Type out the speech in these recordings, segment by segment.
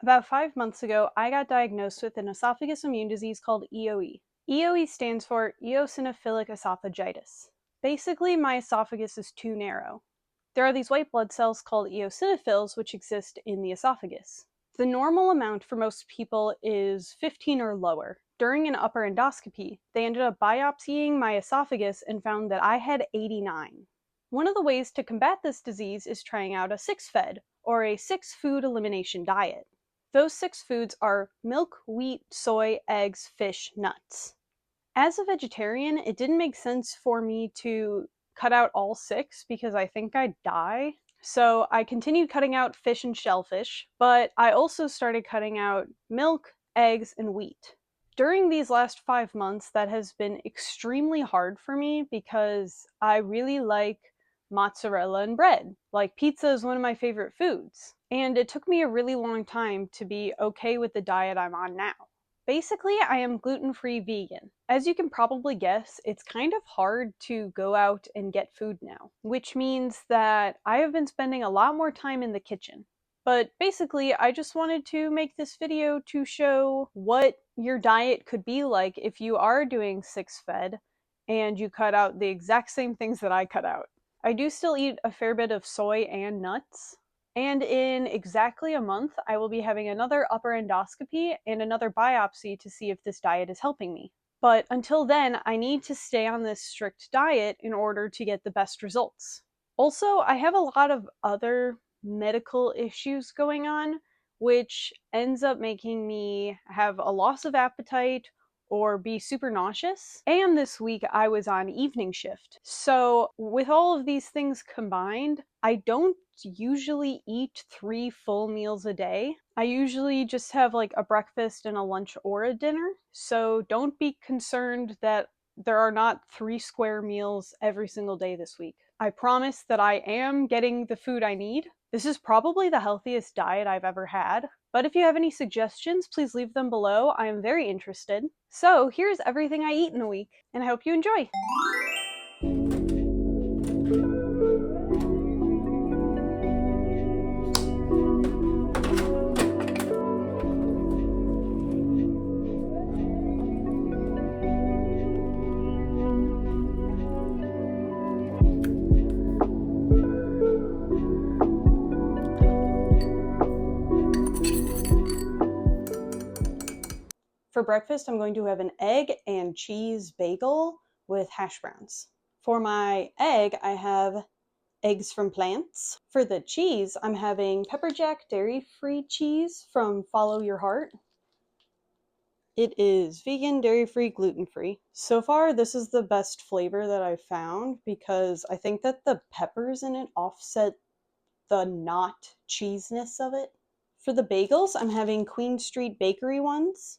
About 5 months ago, I got diagnosed with an esophagus immune disease called EoE. EoE stands for eosinophilic esophagitis. Basically, my esophagus is too narrow. There are these white blood cells called eosinophils which exist in the esophagus. The normal amount for most people is 15 or lower. During an upper endoscopy, they ended up biopsying my esophagus and found that I had 89. One of the ways to combat this disease is trying out a 6-FED, or a 6-food elimination diet. Those 6 foods are milk, wheat, soy, eggs, fish, nuts. As a vegetarian, it didn't make sense for me to cut out all 6 because I think I'd die. So I continued cutting out fish and shellfish, but I also started cutting out milk, eggs, and wheat. During these last 5 months, that has been extremely hard for me because I really like mozzarella and bread. Like, pizza is one of my favorite foods. And it took me a really long time to be okay with the diet I'm on now. Basically, I am gluten-free vegan. As you can probably guess, it's kind of hard to go out and get food now, which means that I have been spending a lot more time in the kitchen. But basically, I just wanted to make this video to show what your diet could be like if you are doing 6-FED and you cut out the exact same things that I cut out. I do still eat a fair bit of soy and nuts, and in exactly a month, I will be having another upper endoscopy and another biopsy to see if this diet is helping me. But until then, I need to stay on this strict diet in order to get the best results. Also, I have a lot of other medical issues going on, which ends up making me have a loss of appetite or be super nauseous. And this week I was on evening shift. So with all of these things combined, I don't usually eat 3 full meals a day. I usually just have like a breakfast and a lunch or a dinner. So don't be concerned that there are not 3 square meals every single day this week. I promise that I am getting the food I need. This is probably the healthiest diet I've ever had. But if you have any suggestions, please leave them below. I am very interested. So here's everything I eat in a week, and I hope you enjoy. For breakfast, I'm going to have an egg and cheese bagel with hash browns. For my egg, I have eggs from plants. For the cheese, I'm having pepper jack dairy-free cheese from Follow Your Heart. It is vegan, dairy-free, gluten-free. So far, this is the best flavor that I've found because I think that the peppers in it offset the not cheesiness of it. For the bagels, I'm having Queen Street Bakery ones.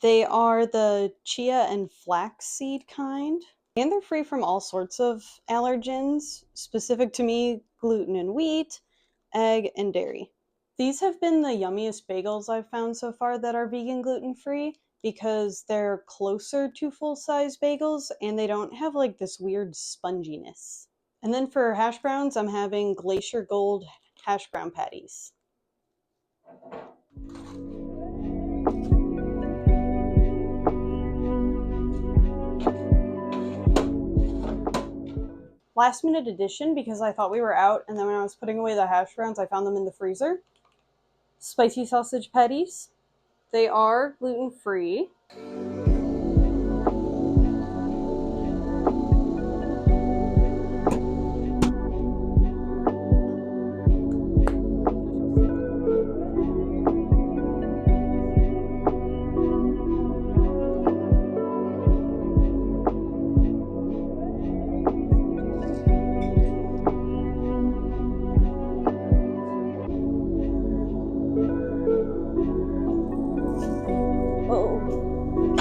They are the chia and flaxseed kind, and they're free from all sorts of allergens, specific to me, gluten and wheat, egg, and dairy. These have been the yummiest bagels I've found so far that are vegan gluten-free because they're closer to full-size bagels and they don't have like this weird sponginess. And then for hash browns, I'm having Glacier Gold hash brown patties. Last minute addition because I thought we were out, and then when I was putting away the hash browns, I found them in the freezer. Spicy sausage patties. They are gluten-free. Oh.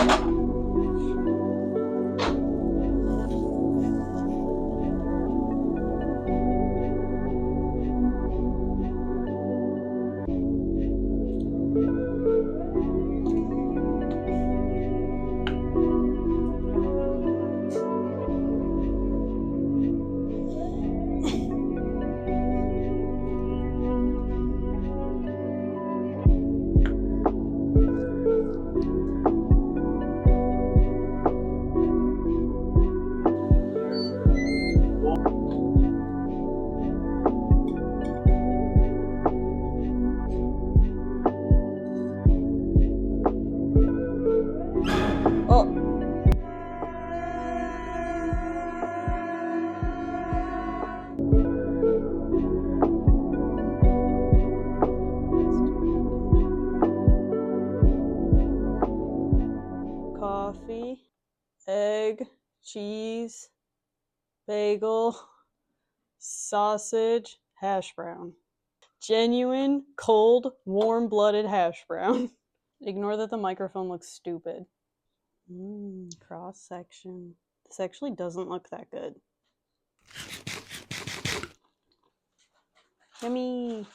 egg, cheese, bagel, sausage, hash brown. Genuine, cold, warm-blooded hash brown. Ignore that the microphone looks stupid. Cross section. This actually doesn't look that good. Yummy.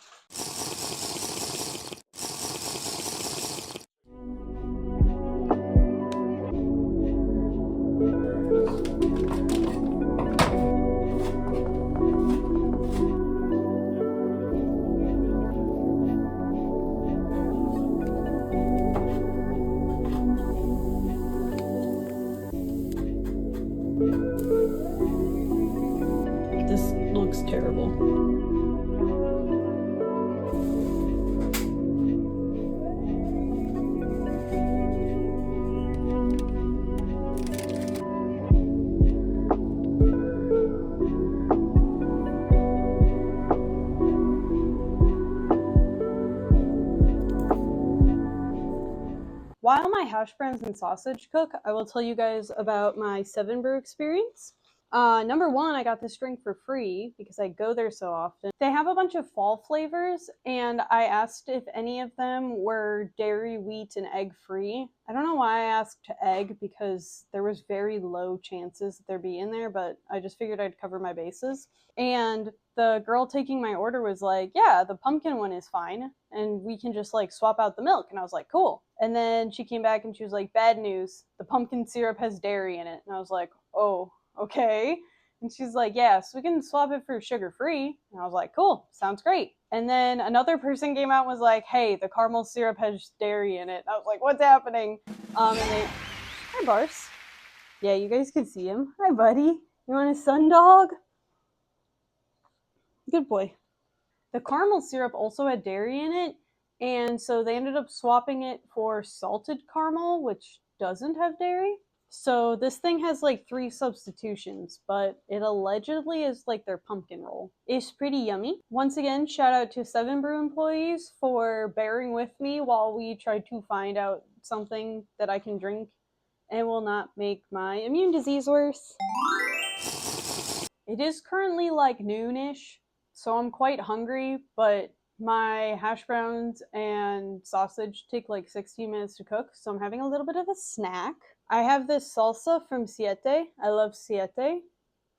This looks terrible. While my hash browns and sausage cook, I will tell you guys about my 7 Brew experience. Number one, I got this drink for free because I go there so often. They have a bunch of fall flavors, and I asked if any of them were dairy, wheat, and egg free. I don't know why I asked egg because there was very low chances that there'd be in there, but I just figured I'd cover my bases. And the girl taking my order was like, yeah, the pumpkin one is fine, and we can just like swap out the milk. And I was like, cool. And then she came back and she was like, bad news, the pumpkin syrup has dairy in it. And I was like, oh, okay. And she's like, yeah, so we can swap it for sugar free. And I was like, cool, sounds great. And then another person came out and was like, hey, the caramel syrup has dairy in it. And I was like, what's happening? Hi, Bars. Yeah, you guys can see him. Hi, buddy. You want a sun dog? Good boy. The caramel syrup also had dairy in it, and so they ended up swapping it for salted caramel, which doesn't have dairy. So this thing has like 3 substitutions, but it allegedly is like their pumpkin roll. It's pretty yummy. Once again, shout out to 7 Brew employees for bearing with me while we tried to find out something that I can drink and will not make my immune disease worse. It is currently like noonish, so I'm quite hungry, but my hash browns and sausage take like 16 minutes to cook, so I'm having a little bit of a snack. I have this salsa from Siete. I love Siete.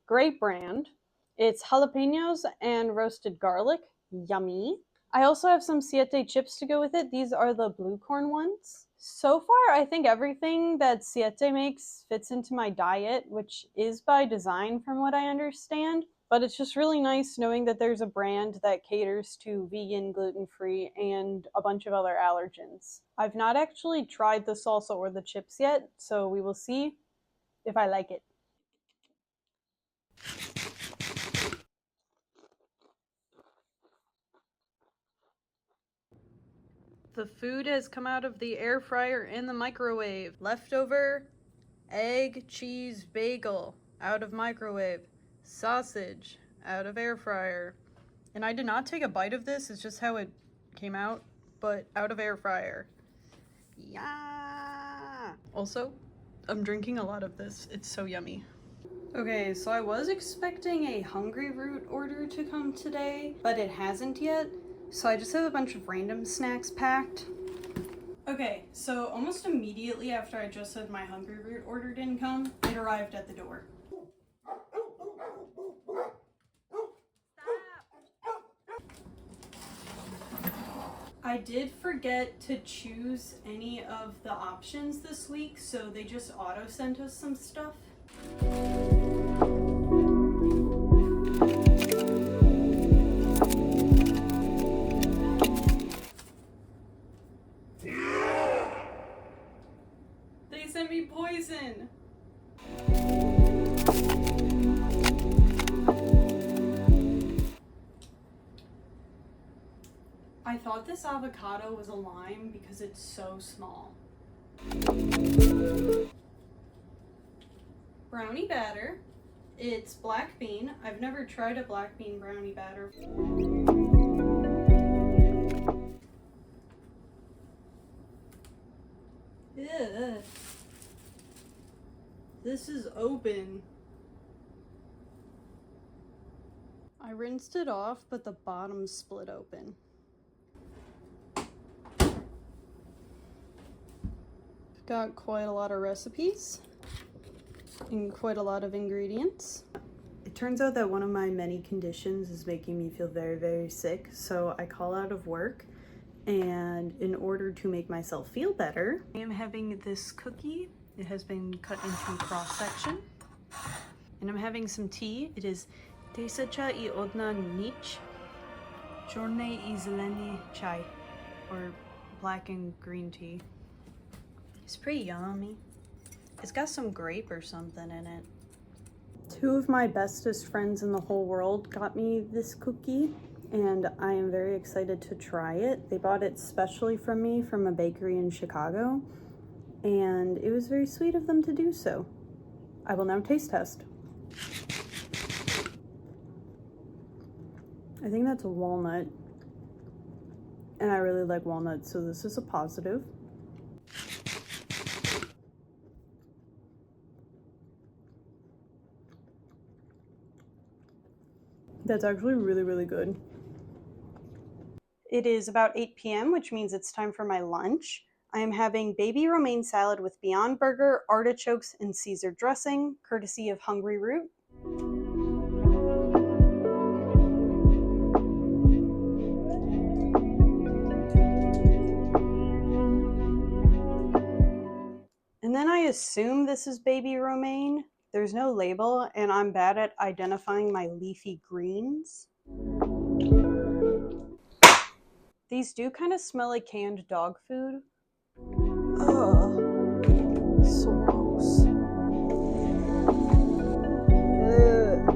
Great brand. It's jalapenos and roasted garlic. Yummy. I also have some Siete chips to go with it. These are the blue corn ones. So far, I think everything that Siete makes fits into my diet, which is by design from what I understand. But it's just really nice knowing that there's a brand that caters to vegan, gluten-free, and a bunch of other allergens. I've not actually tried the salsa or the chips yet, so we will see if I like it. The food has come out of the air fryer in the microwave. Leftover egg, cheese, bagel out of microwave. Sausage out of air fryer. And I did not take a bite of this, it's just how it came out, but out of air fryer. Yeah. Also, I'm drinking a lot of this. It's so yummy. Okay, so I was expecting a Hungry Root order to come today, but it hasn't yet. So I just have a bunch of random snacks packed. Okay, so almost immediately after I just said my Hungry Root order didn't come, it arrived at the door. I did forget to choose any of the options this week, so they just auto sent us some stuff. They sent me poison! I thought this avocado was a lime because it's so small. Brownie batter. It's black bean. I've never tried a black bean brownie batter. Ugh. This is open. I rinsed it off, but the bottom's split open. Got quite a lot of recipes and quite a lot of ingredients. It turns out that one of my many conditions is making me feel very, very sick, so I call out of work, and in order to make myself feel better, I am having this cookie. It has been cut into cross-section. And I'm having some tea. It is Tesacha I Odna Nich Chorne I Zeleny Chai, or black and green tea. It's pretty yummy. It's got some grape or something in it. Two of my bestest friends in the whole world got me this cookie, and I am very excited to try it. They bought it specially from me from a bakery in Chicago, and it was very sweet of them to do so. I will now taste test. I think that's a walnut, and I really like walnuts, so this is a positive. That's actually really, really good. It is about 8 p.m., which means it's time for my lunch. I am having baby romaine salad with Beyond Burger, artichokes, and Caesar dressing, courtesy of Hungry Root. And then I assume this is baby romaine. There's no label, and I'm bad at identifying my leafy greens. These do kind of smell like canned dog food. Ugh. So gross. Ugh.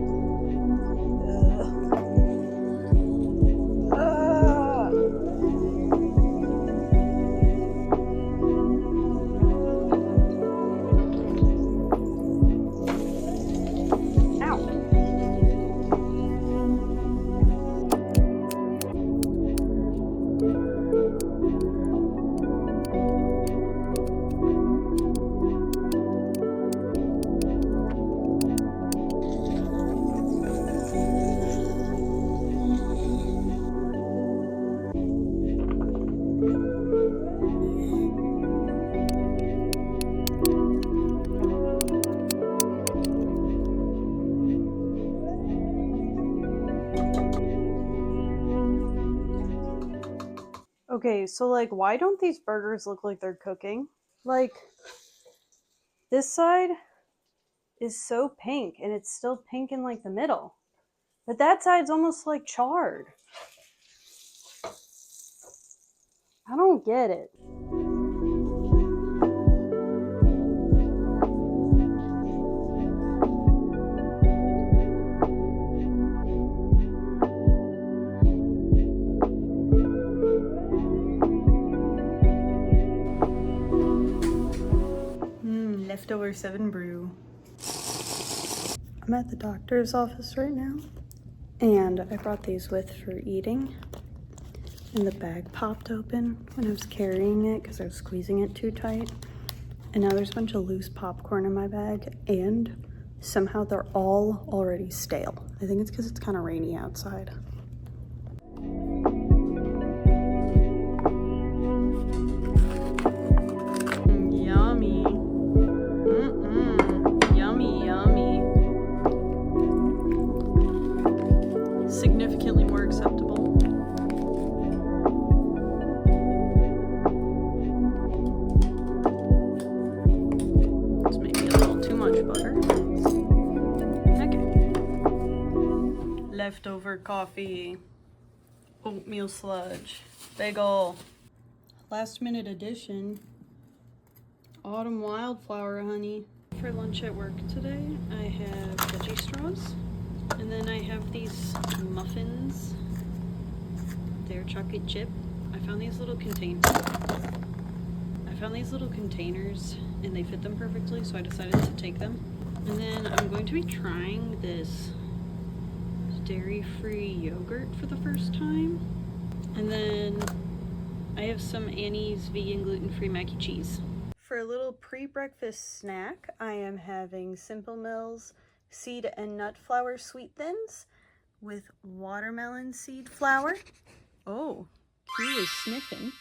Okay, so like, why don't these burgers look like they're cooking? Like, this side is so pink, and it's still pink in like the middle. But that side's almost like charred. I don't get it. Leftover 7 brew. I'm at the doctor's office right now, and I brought these with for eating. And the bag popped open when I was carrying it because I was squeezing it too tight. And now there's a bunch of loose popcorn in my bag, and somehow they're all already stale. I think it's because it's kind of rainy outside. Yummy. Yummy, yummy. Significantly more acceptable. It's maybe a little too much butter. Okay. Leftover coffee. Oatmeal sludge. Bagel. Last minute addition. Autumn wildflower honey. For lunch at work today, I have veggie straws, and then I have these muffins. They're chocolate chip. I found these little containers, and they fit them perfectly, so I decided to take them. And then I'm going to be trying this dairy-free yogurt for the first time. And then I have some Annie's vegan gluten-free mac and cheese. For a little pre-breakfast snack, I am having Simple Mills seed and nut flour sweet thins with watermelon seed flour. Oh, Q is sniffing.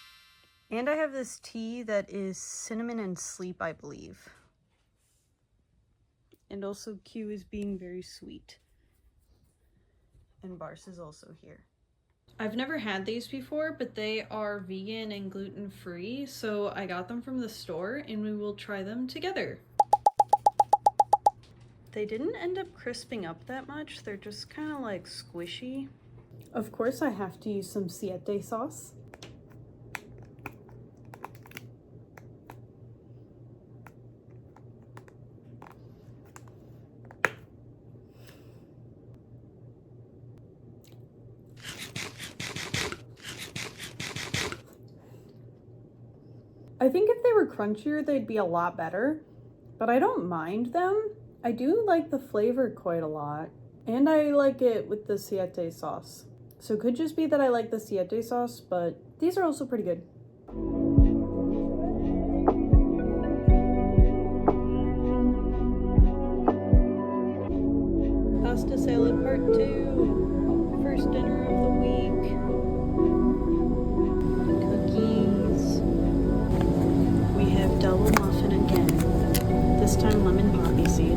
And I have this tea that is cinnamon and sleep, I believe. And also Q is being very sweet. And Bars is also here. I've never had these before, but they are vegan and gluten-free, so I got them from the store and we will try them together. They didn't end up crisping up that much, they're just kind of like squishy. Of course I have to use some siete sauce. I think if they were crunchier, they'd be a lot better, but I don't mind them. I do like the flavor quite a lot, and I like it with the siete sauce. So it could just be that I like the siete sauce, but these are also pretty good. Pasta salad part 2. First dinner of the week. Cookies. We have double muffin again. This time lemon poppy seed.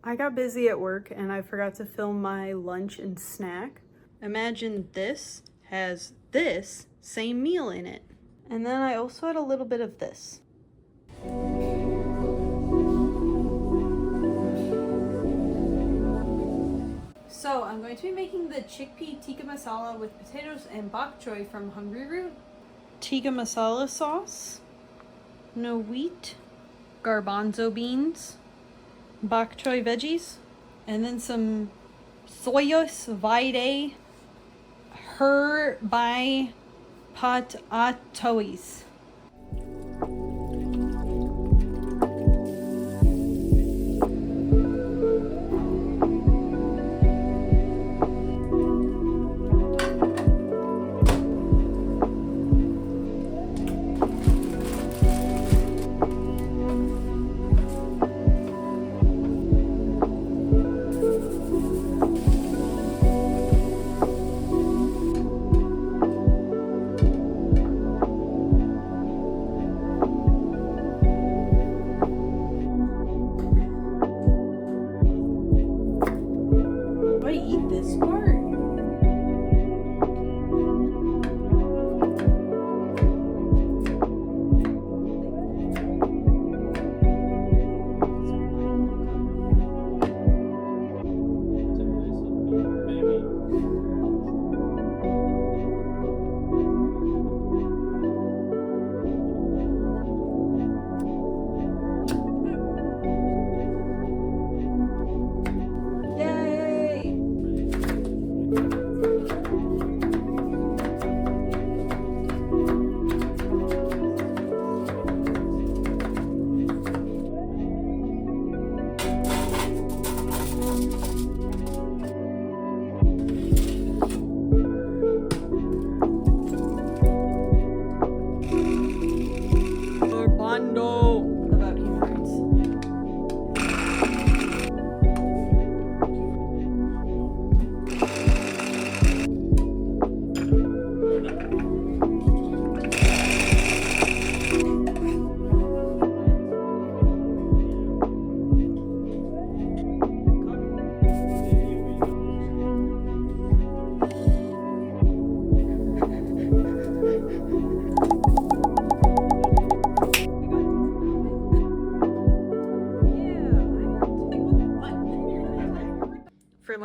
I got busy at work and I forgot to film my lunch and snack. Imagine this has this same meal in it. And then I also had a little bit of this. So I'm going to be making the chickpea tikka masala with potatoes and bok choy from Hungry Root. Tikka masala sauce, no wheat, garbanzo beans, bok choy veggies, and then some soyos vide her by pot atois.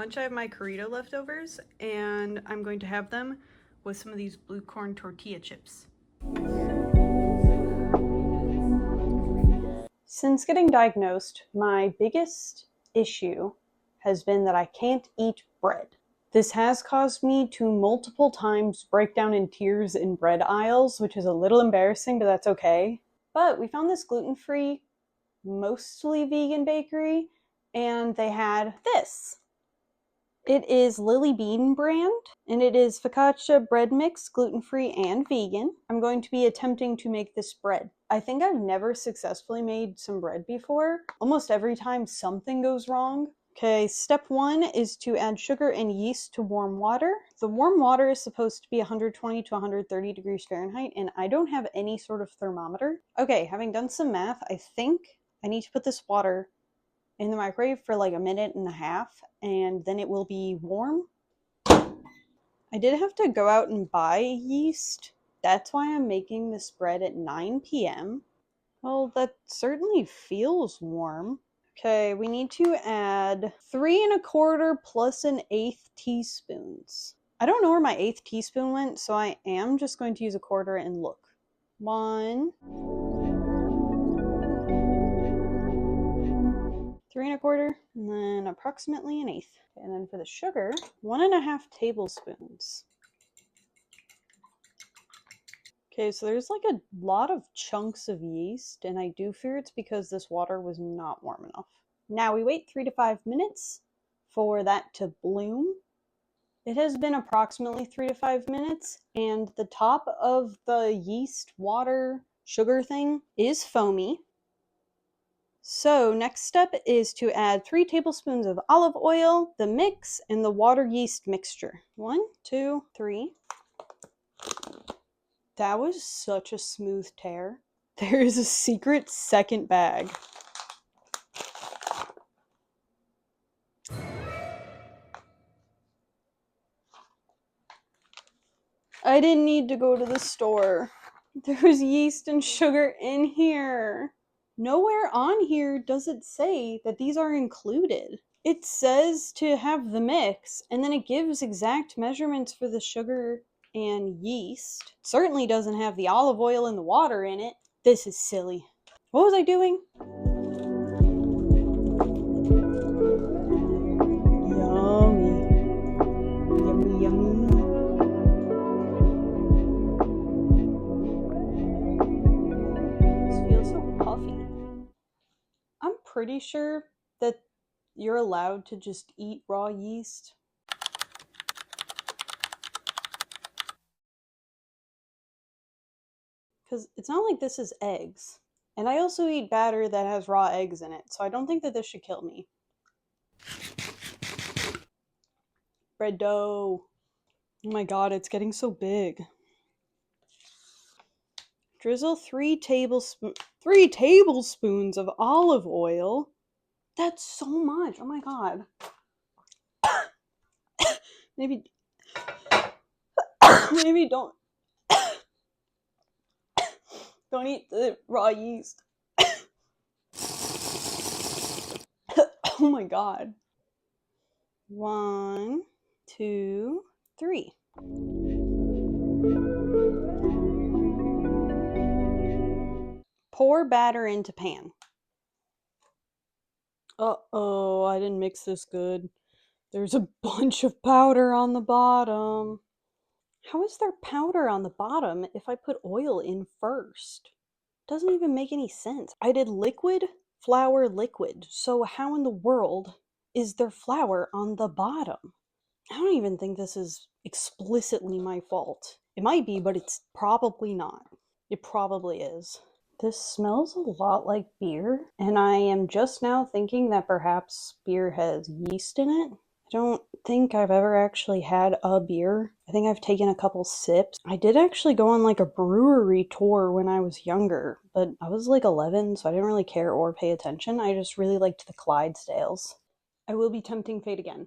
lunch I have my Corito leftovers, and I'm going to have them with some of these blue corn tortilla chips. Since getting diagnosed, my biggest issue has been that I can't eat bread. This has caused me to multiple times break down in tears in bread aisles, which is a little embarrassing, but that's okay. But we found this gluten-free, mostly vegan bakery, and they had this. It is Lily Bean brand, and it is focaccia bread mix, gluten-free and vegan. I'm going to be attempting to make this bread. I think I've never successfully made some bread before. Almost every time something goes wrong. Okay, step 1 is to add sugar and yeast to warm water. The warm water is supposed to be 120 to 130 degrees Fahrenheit, and I don't have any sort of thermometer. Okay, having done some math, I think I need to put this water in the microwave for like a minute and a half, and then it will be warm. I did have to go out and buy yeast. That's why I'm making this bread at 9 p.m. Well, that certainly feels warm. Okay, we need to add 3 1/4 plus 1/8 teaspoons. I don't know where my 1/8 teaspoon went, so I am just going to use 1/4 and look. 1, 3 1/4, and then approximately 1/8. And then for the sugar, 1 1/2 tablespoons. Okay, so there's like a lot of chunks of yeast, and I do fear it's because this water was not warm enough. Now we wait 3 to 5 minutes for that to bloom. It has been approximately 3 to 5 minutes, and the top of the yeast, water, sugar thing is foamy. So next step is to add 3 tablespoons of olive oil, the mix, and the water yeast mixture. 1, 2, 3. That was such a smooth tear. There is a secret second bag. I didn't need to go to the store. There's yeast and sugar in here. Nowhere on here does it say that these are included. It says to have the mix, and then it gives exact measurements for the sugar and yeast. It certainly doesn't have the olive oil and the water in it. This is silly. What was I doing? Yummy. Yummy, yummy. This feels so puffy. I'm pretty sure that you're allowed to just eat raw yeast. Because it's not like this is eggs. And I also eat batter that has raw eggs in it, so I don't think that this should kill me. Bread dough. Oh my god, it's getting so big. Drizzle 3 tablespoons of olive oil. That's so much. Oh my god. Maybe don't eat the raw yeast. Oh my god. 1, 2, 3. Pour batter into pan. Uh-oh, I didn't mix this good. There's a bunch of powder on the bottom. How is there powder on the bottom if I put oil in first? Doesn't even make any sense. I did liquid, flour, liquid. So how in the world is there flour on the bottom? I don't even think this is explicitly my fault. It might be, but it's probably not. It probably is. This smells a lot like beer, and I am just now thinking that perhaps beer has yeast in it. I don't think I've ever actually had a beer. I think I've taken a couple sips. I did actually go on like a brewery tour when I was younger, but I was like 11, so I didn't really care or pay attention. I just really liked the Clydesdales. I will be tempting fate again.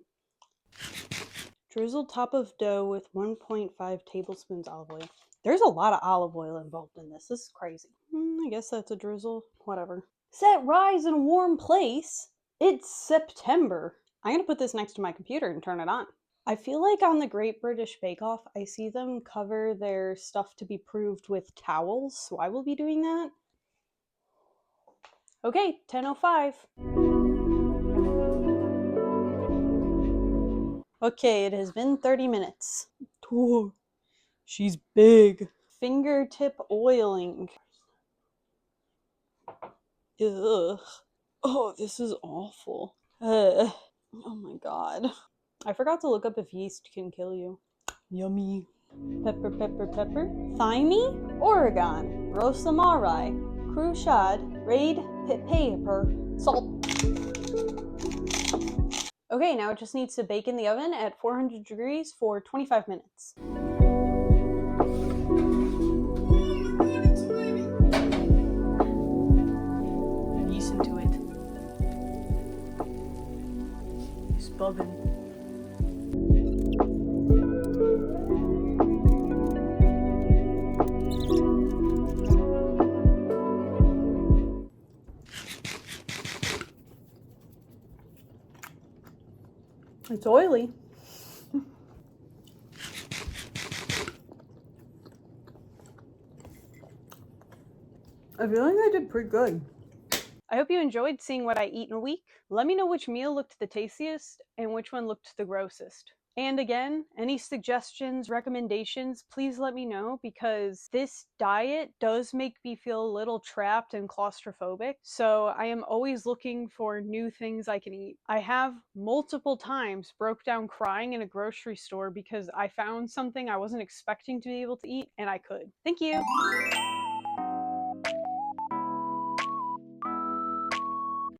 Drizzle top of dough with 1.5 tablespoons olive oil. There's a lot of olive oil involved in this. This is crazy. I guess that's a drizzle. Whatever. Set rise in a warm place. It's September. I'm gonna put this next to my computer and turn it on. I feel like on the Great British Bake Off, I see them cover their stuff to be proved with towels, so I will be doing that. Okay, 10:05. Okay, it has been 30 minutes. Oh, she's big. Fingertip oiling. Ugh. Oh, this is awful. Oh my god. I forgot to look up if yeast can kill you. Yummy. Pepper, pepper, pepper. Thyme, Oregon, Rosemary, Cruciad, Raid, Pepper, Salt. Okay, now it just needs to bake in the oven at 400 degrees for 25 minutes. Listen to it. It's bubbling. It's oily. I feel like I did pretty good. I hope you enjoyed seeing what I eat in a week. Let me know which meal looked the tastiest and which one looked the grossest. And again, any suggestions, recommendations, please let me know, because this diet does make me feel a little trapped and claustrophobic. So I am always looking for new things I can eat. I have multiple times broke down crying in a grocery store because I found something I wasn't expecting to be able to eat and I could. Thank you.